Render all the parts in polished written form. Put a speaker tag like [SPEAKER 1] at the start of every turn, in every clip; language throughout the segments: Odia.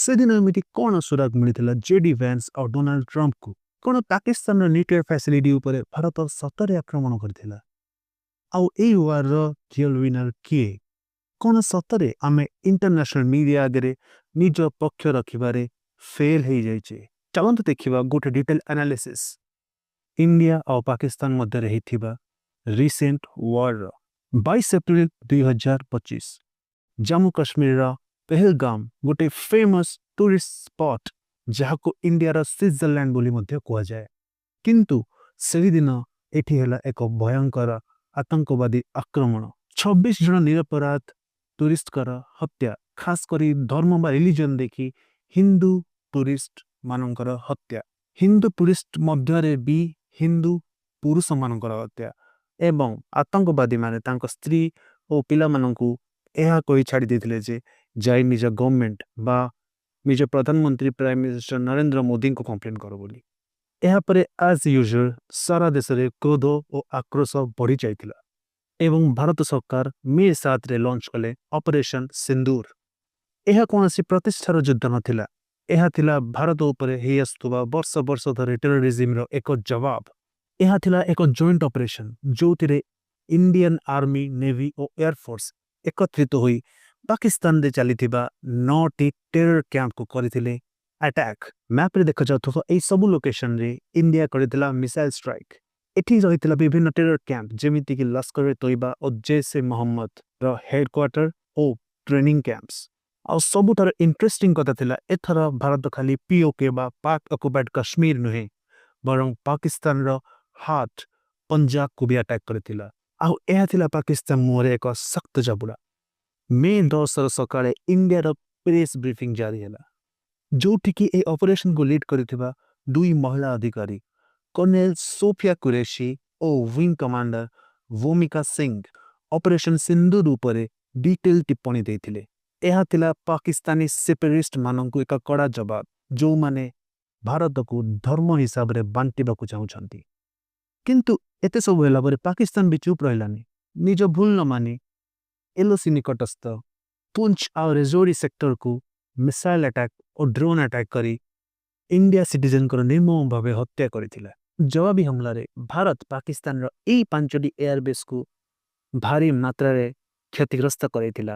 [SPEAKER 1] ସେଦିନ ଏମିତି କ'ଣ ସୁରାଗ ମିଳିଥିଲା ଜେଡି ଭ୍ୟାନ୍ସ ଆଉ ଡୋନାଲ୍ଡ ଟ୍ରମ୍ପକୁ? କ'ଣ ପାକିସ୍ତାନର ନ୍ୟୁକ୍ଲିୟର ଫ୍ୟାସିଲିଟି ଉପରେ ଭାରତ ସତରେ ଆକ୍ରମଣ କରିଥିଲା? ଆଉ ଏଇ ୱାରର ରିଅଲ ୱିନର କିଏ? କ'ଣ ସତରେ ଆମେ ଇଣ୍ଟରନ୍ୟାସନାଲ ମିଡିଆ ଆଗରେ ନିଜ ପକ୍ଷ ରଖିବାରେ ଫେଲ ହେଇଯାଇଛେ? ଚାଲନ୍ତୁ ଦେଖିବା ଗୋଟେ ଡିଟେଲ ଆନାଲିସିସ୍ ଇଣ୍ଡିଆ ଆଉ ପାକିସ୍ତାନ ମଧ୍ୟରେ ହେଇଥିବା ରିସେଣ୍ଟ ୱାରର। 22 ଏପ୍ରିଲ 2025 ଜାମ୍ମୁ କାଶ୍ମୀରର ପେହେଲଗାମ ଗୋଟେ ଫେମସ୍ ଟୁରିଷ୍ଟ ସ୍ପଟ୍, ଯାହାକୁ ଇଣ୍ଡିଆର ସ୍ୱିଜରଲ୍ୟାଣ୍ଡ ବୋଲି ମଧ୍ୟ କୁହାଯାଏ। କିନ୍ତୁ ସେହିଦିନ ଏଠି ହେଲା ଏକ ଭୟଙ୍କର ଆତଙ୍କବାଦୀ ଆକ୍ରମଣ। 26 ଜଣ ନିରପରାଧ ଟୁରିଷ୍ଟଙ୍କର ହତ୍ୟା, ଖାସ କରି ଧର୍ମ ବା ରିଲିଜନ ଦେଖି ହିନ୍ଦୁ ଟୁରିଷ୍ଟ ମାନଙ୍କର ହତ୍ୟା। ହିନ୍ଦୁ ଟୁରିଷ୍ଟ ମଧ୍ୟରେ ବି ହିନ୍ଦୁ ପୁରୁଷମାନଙ୍କର ହତ୍ୟା ଏବଂ ଆତଙ୍କବାଦୀମାନେ ତାଙ୍କ ସ୍ତ୍ରୀ ଓ ପିଲାମାନଙ୍କୁ ଏହା କହି ଛାଡ଼ି ଦେଇଥିଲେ ଯେ ଯାଇ ନିଜ ଗଭର୍ଣ୍ଣମେଣ୍ଟ ବା ନିଜ ପ୍ରଧାନମନ୍ତ୍ରୀ ପ୍ରାଇମ ମିନିଷ୍ଟର ନରେନ୍ଦ୍ର ମୋଦିଙ୍କୁ କମ୍ପ୍ଲେନ୍ କର ବୋଲି। ଏହାପରେ ଆଜ ୟୁଜୁଆଲ ସାରା ଦେଶରେ କ୍ରୋଧ ଓ ଆକ୍ରୋଶ ବଢ଼ି ଯାଇଥିଲା ଏବଂ ଭାରତ ସରକାର ମେ 7ରେ ଲଞ୍ଚ କଲେ ଅପରେସନ ସିନ୍ଦୁର। ଏହା କୌଣସି ପ୍ରତିଷ୍ଠାର ଯୁଦ୍ଧ ନଥିଲା, ଏହା ଥିଲା ଭାରତ ଉପରେ ହେଇ ଆସୁଥିବା ବର୍ଷ ବର୍ଷ ଧରି ଟେରୋରିଜିମର ଏକ ଜବାବ। ଏହା ଥିଲା ଏକ ଜଏଣ୍ଟ ଅପରେସନ ଯେଉଁଥିରେ ଇଣ୍ଡିଆନ ଆର୍ମି, ନେଭି ଓ ଏୟାରଫୋର୍ସ ଏକତ୍ରିତ ହୋଇ ପାକିସ୍ତାନରେ ଚାଲିଥିବା 9ଟି ଟେରର କ୍ୟାମ୍ପକୁ କରିଥିଲେ ଆଟାକ୍। ମ୍ୟାପ୍ରେ ଦେଖାଯାଉଥିବା ଏହି ସବୁ ଲୋକେସନରେ ଇଣ୍ଡିଆ କରିଥିଲା ମିସାଇଲ ଷ୍ଟ୍ରାଇକ୍। ଏଠି ରହିଥିଲା ବିଭିନ୍ନ ଟେରର କ୍ୟାମ୍ପ ଯେମିତିକି ଲସ୍କର ଏ ତୋଇବା ଓ ଜୈସେ ମହମ୍ମଦର ହେଡକ୍ୱାର୍ଟର ଓ ଟ୍ରେନିଂ କ୍ୟାମ୍ପସ। ଆଉ ସବୁଠାରୁ ଇଣ୍ଟରେଷ୍ଟିଂ କଥା ଥିଲା, ଏଥର ଭାରତ ଖାଲି ପିଓକେ ବା ପାକ୍ ଅକୁପାଇଡ୍ କାଶ୍ମୀର ନୁହେଁ, ବରଂ ପାକିସ୍ତାନର ହାଟ ପଞ୍ଜାବକୁ ବି ଆଟାକ୍ କରିଥିଲା। ଆଉ ଏହା ଥିଲା ପାକିସ୍ତାନ ମୁହଁରେ ଏକ ଶକ୍ତ ଚାବୁଡ଼ା। ମେ 10ର ସକାଳେ ଇଣ୍ଡିଆର ପ୍ରେସ୍ ବ୍ରିଫିଂ ଜାରି ହେଲା, ଯେଉଁଠିକି ଏହି ଅପରେସନକୁ ଲିଡ୍ କରିଥିବା ଦୁଇ ମହିଳା ଅଧିକାରୀ କର୍ଣ୍ଣେଲ ସୋଫିଆ କୁରେଶୀ ଓ ୱିଙ୍ଗ କମାଣ୍ଡର ଭୂମିକା ସିଂ ଅପରେସନ ସିନ୍ଦୁର ଉପରେ ଡିଟେଲ ଟିପ୍ପଣୀ ଦେଇଥିଲେ। ଏହା ଥିଲା ପାକିସ୍ତାନୀ ସେପାରେଟିଷ୍ଟ ମାନଙ୍କୁ ଏକ କଡ଼ା ଜବାବ, ଯେଉଁମାନେ ଭାରତକୁ ଧର୍ମ ହିସାବରେ ବାଣ୍ଟିବାକୁ ଚାହୁଁଛନ୍ତି। କିନ୍ତୁ ଏତେ ସବୁ ହେଲା ପରେ ପାକିସ୍ତାନ ବି ଚୁପ୍ ରହିଲାନି। ନିଜ ଭୁଲ ନ ମାନି ଏଲଓସି ନିକଟସ୍ଥ ପୁଞ୍ଚ ଆଉ ରେଜୋରି ସେକ୍ଟରକୁ ମିସାଇଲ ଆଟାକ୍ ଓ ଡ୍ରୋନ୍ ଆଟାକ୍ କରି ଇଣ୍ଡିଆ ସିଟିଜେନଙ୍କର ନିର୍ମମ ଭାବେ ହତ୍ୟା କରିଥିଲା। ଜବାବୀ ହମଲାରେ ଭାରତ ପାକିସ୍ତାନର ଏହି 5ଟି ଏୟାରବେସ୍କୁ ଭାରି ମାତ୍ରାରେ କ୍ଷତିଗ୍ରସ୍ତ କରିଥିଲା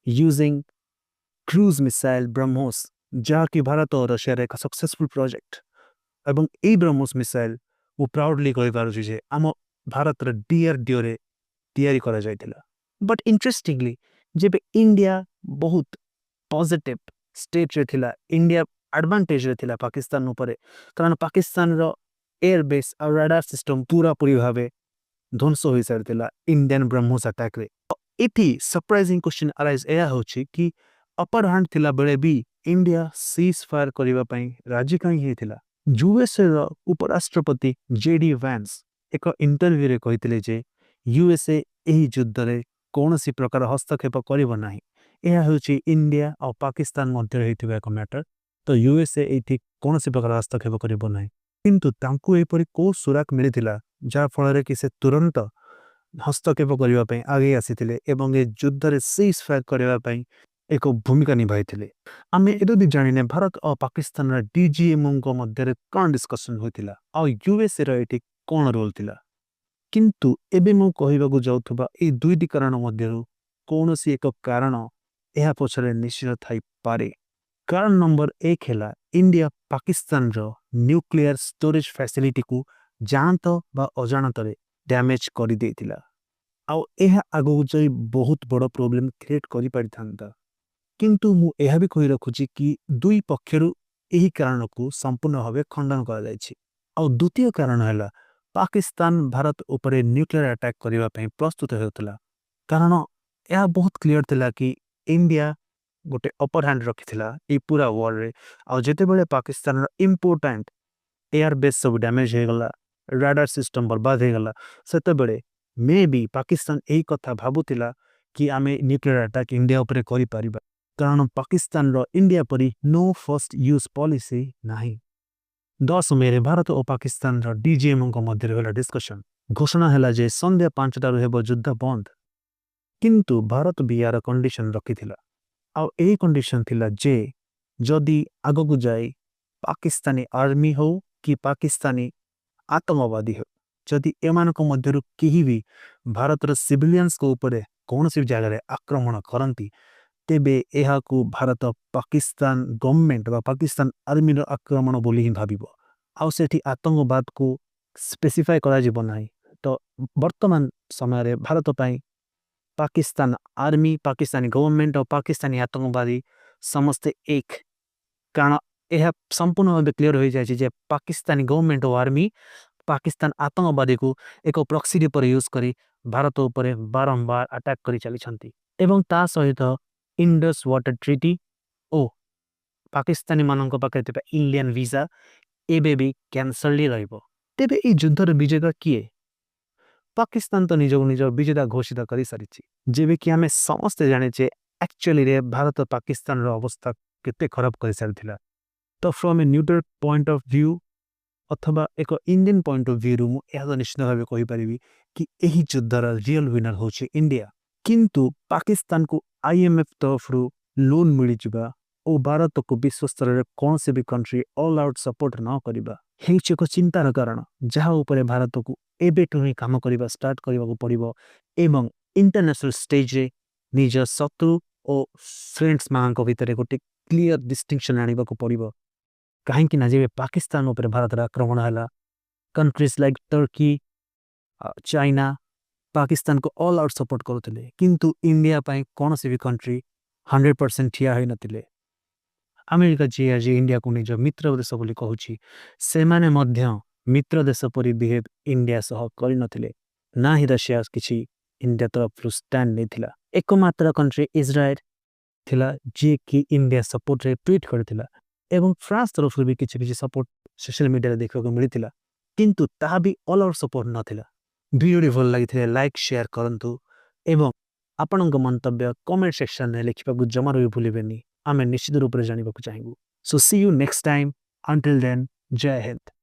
[SPEAKER 1] ୟୁଜିଂ କ୍ରୁଜ ମିସାଇଲ ବ୍ରହ୍ମୋସ, ଯାହାକି ଭାରତ ଓ ରଷିଆର ଏକ ସକ୍ସେସଫୁଲ ପ୍ରୋଜେକ୍ଟ। ଏବଂ ଏହି ବ୍ରହ୍ମୋସ ମିସାଇଲ ମୁଁ ପ୍ରାଉଡଲି କହିପାରୁଛି ଯେ ଆମ ଭାରତର DRDOରେ ତିଆରି କରାଯାଇଥିଲା। ବଟ୍ ଇଣ୍ଟରେଷ୍ଟିଂଲି ଯେବେ ଇଣ୍ଡିଆ ବହୁତ ପଜିଟିଭ ଷ୍ଟେଜରେ ଥିଲା, ଇଣ୍ଡିଆ ଆଡଭାଣ୍ଟେଜରେ ଥିଲା ପାକିସ୍ତାନ ଉପରେ, କାରଣ ପାକିସ୍ତାନର ଏୟାରବେସ୍ ଆଉ ରାଡାର ସିଷ୍ଟମ ପୁରାପୁରି ଭାବେ ଧ୍ୱଂସ ହୋଇସାରିଥିଲା ଇଣ୍ଡିଆନ ବ୍ରହ୍ମୋସ ଆଟାକରେ। ଏଠି ସରପ୍ରାଇଜିଂ କ୍ୱେଶ୍ଚନ ଆରାଇଜ ଏହା ହେଉଛି କି ଅପର ହ୍ୟାଣ୍ଡ ଥିଲା ବେଳେ ବି ଇଣ୍ଡିଆ ସିଜ୍ ଫାୟାର କରିବା ପାଇଁ ରାଜି କାହିଁ ହେଇଥିଲା? ୟୁଏସଏର ଉପରାଷ୍ଟ୍ରପତି ଜେଡି ଭ୍ୟାନ୍ସ ଏକ ଇଣ୍ଟରଭ୍ୟୁରେ କହିଥିଲେ ଯେ ୟୁଏସଏ ଏହି ଯୁଦ୍ଧରେ କୌଣସି ପ୍ରକାର ହସ୍ତକ୍ଷେପ କରିବ ନାହିଁ। ଏହା ହେଉଛି ଇଣ୍ଡିଆ ଆଉ ପାକିସ୍ତାନ ମଧ୍ୟରେ ହେଇଥିବା ଏକ ମ୍ୟାଟର, ତ ୟୁଏସଏ ଏଇଠି କୌଣସି ପ୍ରକାର ହସ୍ତକ୍ଷେପ କରିବ ନାହିଁ। କିନ୍ତୁ ତାଙ୍କୁ ଏପରି କୋଉ ସୁରାକ ମିଳିଥିଲା ଯାହାଫଳରେ କି ସେ ତୁରନ୍ତ ହସ୍ତକ୍ଷେପ କରିବା ପାଇଁ ଆଗେଇ ଆସିଥିଲେ ଏବଂ ଏ ଯୁଦ୍ଧରେ ସିଜ୍ ଫାୟାର କରିବା ପାଇଁ ଏକ ଭୂମିକା ନିଭାଇଥିଲେ। ଆମେ ଏତଦି ଜାଣିନେ ଭାରତ ଆଉ ପାକିସ୍ତାନର DGMOଙ୍କ ମଧ୍ୟରେ କ'ଣ ଡିସ୍କସନ ହୋଇଥିଲା ଆଉ ୟୁଏସଏର ଏଠି କ'ଣ ରୋଲ ଥିଲା। କିନ୍ତୁ ଏବେ ମୁଁ କହିବାକୁ ଯାଉଥିବା ଏହି ଦୁଇଟି କାରଣ ମଧ୍ୟରୁ କୌଣସି ଏକ କାରଣ ଏହା ପଛରେ ନିଶ୍ଚିତ ଥାଇପାରେ। କାରଣ ନମ୍ବର 1 ହେଲା ଇଣ୍ଡିଆ ପାକିସ୍ତାନର ନ୍ୟୁକ୍ଲିୟର ଷ୍ଟୋରେଜ ଫ୍ୟାସିଲିଟିକୁ ଜାଣତ ବା ଅଜାଣତରେ ଡ୍ୟାମେଜ କରିଦେଇଥିଲା। ଆଉ ଏହା ଆଗକୁ ଯାଇ ବହୁତ ବଡ଼ ପ୍ରୋବ୍ଲେମ କ୍ରିଏଟ କରିପାରିଥାନ୍ତା। କିନ୍ତୁ ମୁଁ ଏହା ବି କହି ରଖୁଛି କି ଦୁଇ ପକ୍ଷରୁ ଏହି କାରଣକୁ ସମ୍ପୂର୍ଣ୍ଣ ଭାବେ ଖଣ୍ଡନ କରାଯାଇଛି। ଆଉ ଦ୍ୱିତୀୟ କାରଣ ହେଲା ପାକିସ୍ତାନ ଭାରତ ଉପରେ ନ୍ୟୁକ୍ଲିୟର ଆଟାକ୍ କରିବା ପାଇଁ ପ୍ରସ୍ତୁତ ହେଉଥିଲା, କାରଣ ଏହା ବହୁତ କ୍ଲିୟର ଥିଲା କି ଇଣ୍ଡିଆ ଗୋଟେ ଅପର ହ୍ୟାଣ୍ଡ ରଖିଥିଲା ଏହି ପୁରା ୱାର୍ରେ। ଆଉ ଯେତେବେଳେ ପାକିସ୍ତାନର ଇମ୍ପୋର୍ଟାଣ୍ଟ ଏୟାରବେସ୍ ସବୁ ଡ୍ୟାମେଜ ହେଇଗଲା, ରାଡାର ସିଷ୍ଟମ ବର୍ବାଦ ହେଇଗଲା, ସେତେବେଳେ ମେ ବି ପାକିସ୍ତାନ ଏହି କଥା ଭାବୁଥିଲା କି ଆମେ ନ୍ୟୁକ୍ଲିୟର ଆଟାକ୍ ଇଣ୍ଡିଆ ଉପରେ କରିପାରିବା, କାରଣ ପାକିସ୍ତାନର ଇଣ୍ଡିଆ ପରି ନୋ ଫର୍ଷ୍ଟ ୟୁଜ୍ ପଲିସି ନାହିଁ। 10 ମେରେ ଭାରତ ଓ ପାକିସ୍ତାନର DGMOଙ୍କ ମଧ୍ୟରେ ହେଲା ଡିସ୍କସନ। ଘୋଷଣା ହେଲା ଯେ ସନ୍ଧ୍ୟା 5ଟାରୁ ହେବ ଯୁଦ୍ଧ ବନ୍ଦ। କିନ୍ତୁ ଭାରତ ବି ଏହାର କଣ୍ଡିସନ ରଖିଥିଲା। ଆଉ ଏହି କଣ୍ଡିସନ ଥିଲା ଯେ जदि आगकू जाए पाकिस्तानी आर्मी हो कि पाकिस्तानी आतंकवादी हो जदि एमानक मध्यरु केही भी भारतर सिविलियंस को ऊपर कौनसी जगह आक्रमण करती तेबे एहाकू भारत पाकिस्तान गवर्नमेंट बा पाकिस्तान आर्मी आक्रमण बोली ही भाबिबो आउ सेठी आतंकवाद को स्पेसिफाई करा जिवो नाही तो वर्तमान समय रे भारत पई पाकिस्तान आर्मी पाकिस्तानी गवर्नमेंट और पाकिस्तानी आतंकवादी समस्ते एक कारण यह संपूर्ण भाव क्लीयर हो जाए जे पाकिस्तानी गवर्नमेंट और आर्मी पाकिस्तान आतंकवादी को एक प्रॉक्सी पर यूज करी भारत ऊपर बारंबार अटैक करी चली एवं ता सहित इंडस वाटर ट्रीटी ओ पाकिस्तानी मानक पाखे इंडियन वीजा एबे भी कैंसल रहिबो तेबे ई युद्धर विजेता किए पाकिस्तान तो निज निज विजेता घोषित कर सारी जेबे कि आम समस्ते जाने एक्चुअली रे भारत पाकिस्तान अवस्था केते खराब कर सारी तो from a neutral point of view अथवा एक इंडियन पॉइंट ऑफ व्यू रु यह निश्चित भाव कहि परिबी कि एही युद्धर रियल विनर होचे इंडिया किंतु पाकिस्तान को आईएमएफ तरफ रु लोन मिली जिबा ओ भारत को विश्व स्तर रे कौन से भी कंट्री ऑल आउट सपोर्ट न करिबा हेउचे को चिंतार कारण जहाँ ऊपर भारत को एबेटु ही काम करिबा स्टार्ट करिबा पड़िबो एवं इंटरनेशनल स्टेज रे निज शत्रु और फ्रेंड्स मानक भितर गोटे क्लियर डिस्टिंक्शन आनिबा को पड़िबो कहीं ना जेबे पाकिस्तान ऊपर भारत आक्रमण है countries like Turkey China Pakistan को ऑल आउट सपोर्ट करुले किंतु इंडिया पाई कौन सी भी कंट्री 100% ठिया होई नथिले अमेरिका जी आज इंडिया को निज मित्र देश बोली कहूची से माने मध्य मित्र देश परि बिहेव इंडिया सह करि नथिले ना ही रशिया किछि इंडिया तरफ स्टैंड नहीं थिला एकमात्र कंट्री इजराइल थिला जे कि इंडिया सपोर्ट रे ट्वीट करथिला एवं फ्रांस तरफ भी किछि सपोर्ट सोशल मीडिया देखा को मिलता किंतु ताहा भी ऑल आउट सपोर्ट नथिला वीडियो भल लगी लाइक शेयर करंतु एवं आपणक मंतव्य कमेंट सेक्शन में लिखा जमार भी भूलें आम निश्चित रूप से जानवा चाहिए so see you next time until then जय हिंद।